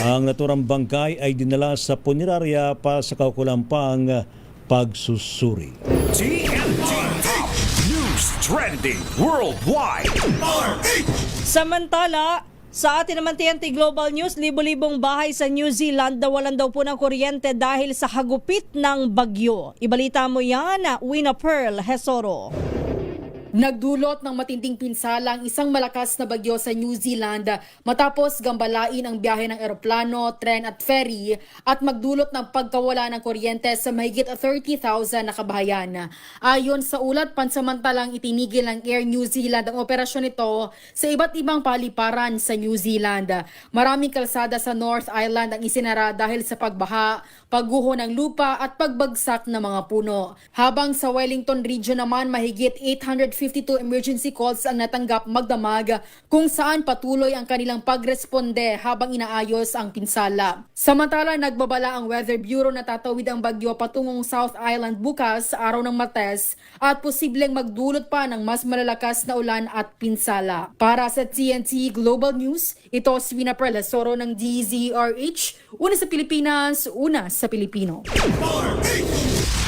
Ang naturang bangkay ay dinala sa punerarya para sa kaukulampang pagsusuri. TNT Top News Trending Worldwide. Samantala, sa atin naman TNT Global News, libo-libong bahay sa New Zealand nawalan daw po ng kuryente dahil sa hagupit ng bagyo. Ibalita mo yan, Wina Pearl Hesoro. Nagdulot ng matinding pinsala ang isang malakas na bagyo sa New Zealand matapos gambalain ang biyahe ng eroplano, tren at ferry at magdulot ng pagkawala ng kuryente sa mahigit 30,000 na kabahayan. Ayon sa ulat, pansamantalang itinigil ng Air New Zealand ang operasyon nito sa iba't ibang paliparan sa New Zealand. Maraming kalsada sa North Island ang isinara dahil sa pagbaha, pagguho ng lupa at pagbagsak ng mga puno. Habang sa Wellington Region naman, mahigit 852 emergency calls ang natanggap magdamag kung saan patuloy ang kanilang pagresponde habang inaayos ang pinsala. Samantala, nagbabala ang Weather Bureau na tatawid ang bagyo patungong South Island bukas sa araw ng Martes at posibleng magdulot pa ng mas malalakas na ulan at pinsala. Para sa TNT Global News, ito si Vina Perlasoro ng DZRH, una sa Pilipinas, una sa Pilipino.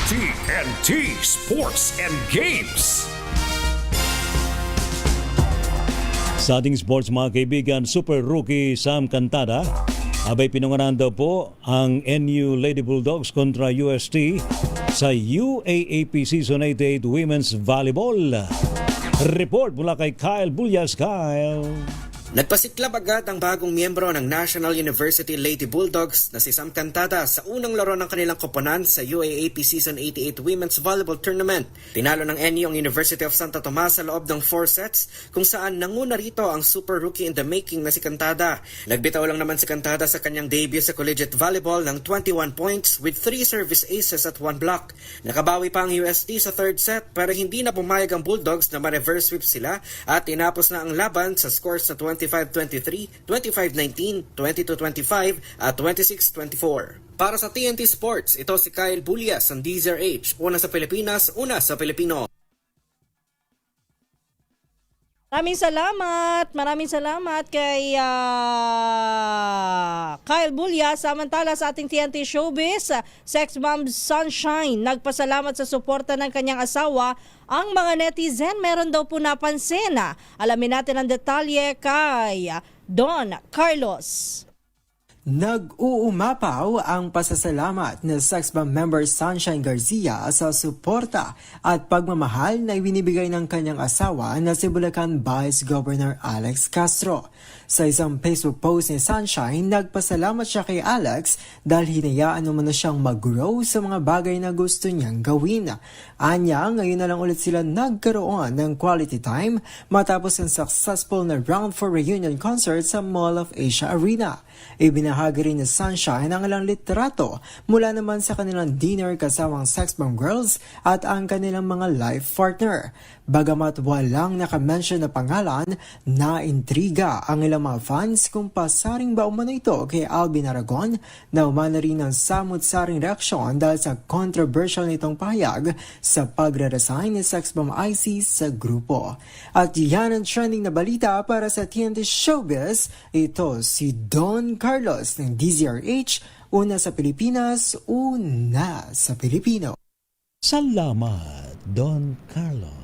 TNT Sports and Games. Sa ating sports mga kaibigan, super rookie Sam Cantada, abay pinunganan daw po ang NU Lady Bulldogs kontra UST sa UAAP Season 88 Women's Volleyball. Report mula kay Kyle Bulyas. Kyle. Nagpasiklab agad ang bagong miyembro ng National University Lady Bulldogs na si Sam Cantada sa unang laro ng kanilang koponan sa UAAP Season 88 Women's Volleyball Tournament. Tinalo ng NU ang University of Santo Tomas sa loob ng 4 sets kung saan nanguna rito ang super rookie in the making na si Cantada. Nagbitaw lang naman si Cantada sa kanyang debut sa collegiate volleyball ng 21 points with 3 service aces at 1 block. Nakabawi pa ang UST sa third set pero hindi na pumayag ang Bulldogs na ma-reverse sweep sila at tinapos na ang laban sa scores na 25-23, 25-19, 22-25 at 26-24. Para sa TNT Sports, ito si Kyle Bulyas ng DZRH, una sa Pilipinas, una sa Pilipino. Maraming salamat kay Kyle Bulyas. Samantala sa ating TNT Showbiz, Sex Bomb Sunshine nagpasalamat sa suporta ng kanyang asawa. Ang mga netizen meron daw po napansin. Alamin natin ang detalye kay Don Carlos. Nag-uumapaw ang pasasalamat ni Sex Bomb member Sunshine Garcia sa suporta at pagmamahal na ibinibigay ng kanyang asawa na si Bulacan Vice Governor Alex Castro. Sa isang Facebook post ni Sunshine, nagpasalamat siya kay Alex dahil hinayaan naman na siyang mag-grow sa mga bagay na gusto niyang gawin. Anya, ngayon na lang ulit sila nagkaroon ng quality time matapos ang successful na Round 4 reunion concert sa Mall of Asia Arena. Ibinahagi rin ni Sunshine ang ilang litrato mula naman sa kanilang dinner kasamang Sex Bomb Girls at ang kanilang mga life partner. Bagamat walang nakamention na pangalan, naintriga ang ilang mga fans kung pasaring ba umano ito kay Alvin Aragon na umano rin ng samut-saring reaksyon dahil sa controversial nitong pahayag sa pagre-resign ni Sex Bomb IC sa grupo. At yan ang trending na balita para sa TNT Showbiz. Ito si Don Carlos ng DZRH, una sa Pilipinas, una sa Pilipino. Salamat, Don Carlos.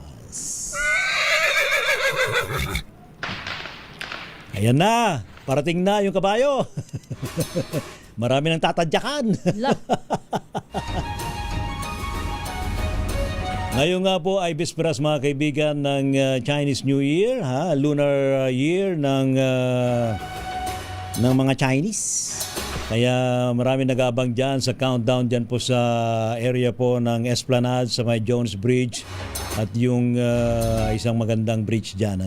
Ayan na, parating na yung kabayo. Marami nang tatadyakan. Ngayon nga po ay bisperas mga kaibigan ng Chinese New Year, lunar year ng mga Chinese. Kaya marami nag-aabang dyan sa countdown dyan po sa area po ng Esplanade sa may Jones Bridge at yung isang magandang bridge dyan.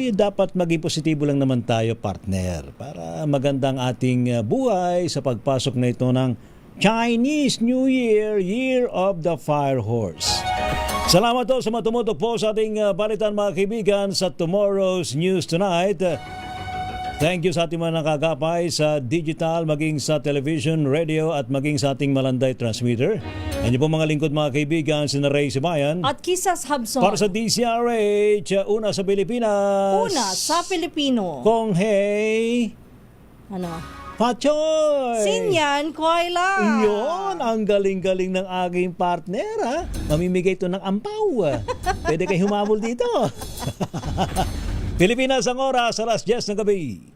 Dapat maging positibo lang naman tayo, partner, para magandang ating buhay sa pagpasok na ito ng Chinese New Year, Year of the Fire Horse. Salamat po sa matumutok po sa ating balitan mga kaibigan sa Tomorrow's News Tonight. Thank you sa ating mga nakagapay sa digital, maging sa television, radio at maging sa ating Malanday transmitter. Yan po mga lingkod mga kaibigan, si Ray Sibayan at Kisas Habson. Para sa DZRH, una sa Pilipinas. Una sa Pilipino. Kong hey. Pachoy! Sinyan, Koyla! Yun, ang galing-galing ng aking partner, Mamimigay ito ng ampaw. Pwede kayo humabol dito. Pilipinas ang oras, alas 10 ng gabi.